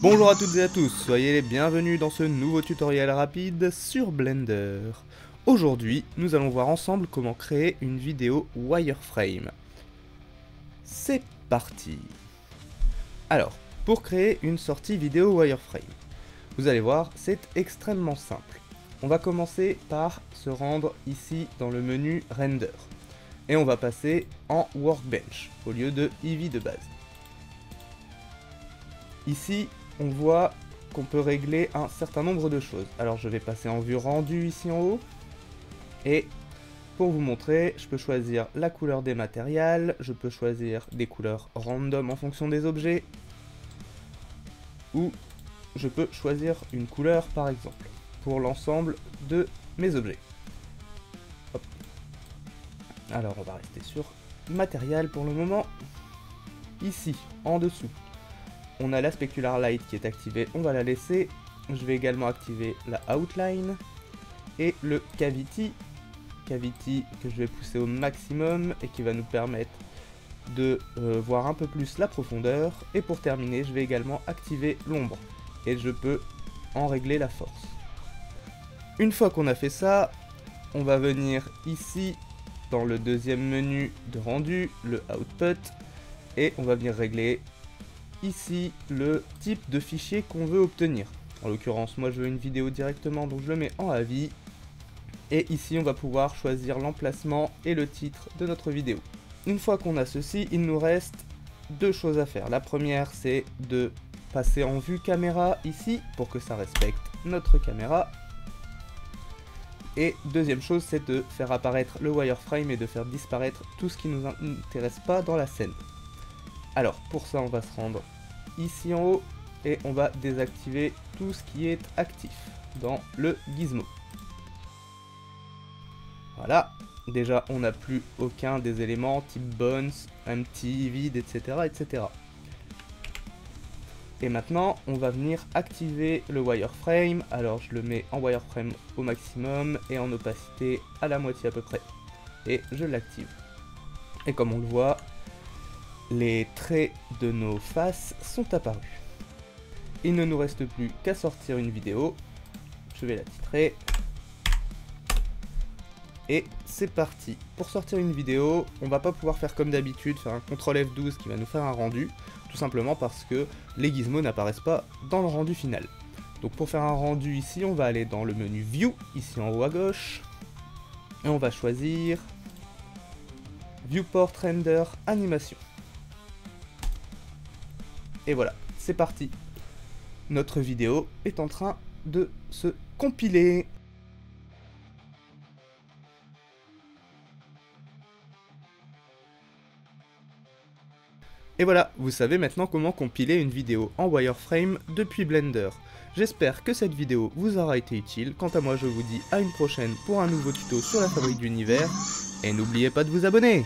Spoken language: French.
Bonjour à toutes et à tous, soyez les bienvenus dans ce nouveau tutoriel rapide sur Blender. Aujourd'hui, nous allons voir ensemble comment créer une vidéo wireframe. C'est parti. Alors, pour créer une sortie vidéo wireframe, vous allez voir, c'est extrêmement simple. On va commencer par se rendre ici dans le menu Render. Et on va passer en Workbench au lieu de Eevee de base. Ici, on voit qu'on peut régler un certain nombre de choses. Alors je vais passer en vue rendue ici en haut. Et pour vous montrer, je peux choisir la couleur des matériels, je peux choisir des couleurs random en fonction des objets. Ou je peux choisir une couleur par exemple, pour l'ensemble de mes objets. Hop. Alors on va rester sur matériel pour le moment. Ici, en dessous, on a la Specular Light qui est activée, on va la laisser. Je vais également activer la Outline et le Cavity que je vais pousser au maximum et qui va nous permettre de voir un peu plus la profondeur. Et pour terminer, je vais également activer l'ombre et je peux en régler la force. Une fois qu'on a fait ça, on va venir ici dans le deuxième menu de rendu, le Output, et on va venir régler ici le type de fichier qu'on veut obtenir. En l'occurrence, moi je veux une vidéo directement, donc je le mets en avis. Et ici on va pouvoir choisir l'emplacement et le titre de notre vidéo. Une fois qu'on a ceci, il nous reste deux choses à faire. La première, c'est de passer en vue caméra ici pour que ça respecte notre caméra. Et deuxième chose, c'est de faire apparaître le wireframe et de faire disparaître tout ce qui ne nous intéresse pas dans la scène. Alors pour ça, on va se rendre ici en haut et on va désactiver tout ce qui est actif dans le gizmo. Voilà, déjà on n'a plus aucun des éléments type bones, empty, vide, etc., etc. Et maintenant on va venir activer le wireframe. Alors je le mets en wireframe au maximum et en opacité à la moitié à peu près. Et je l'active. Et comme on le voit, les traits de nos faces sont apparus. Il ne nous reste plus qu'à sortir une vidéo. Je vais la titrer. Et c'est parti. Pour sortir une vidéo, on va pas pouvoir faire comme d'habitude, faire un CTRL F12 qui va nous faire un rendu, tout simplement parce que les gizmos n'apparaissent pas dans le rendu final. Donc pour faire un rendu ici, on va aller dans le menu View, ici en haut à gauche, et on va choisir Viewport Render Animation. Et voilà, c'est parti. Notre vidéo est en train de se compiler. Et voilà, vous savez maintenant comment compiler une vidéo en wireframe depuis Blender. J'espère que cette vidéo vous aura été utile. Quant à moi, je vous dis à une prochaine pour un nouveau tuto sur la fabrique d'univers. Et n'oubliez pas de vous abonner!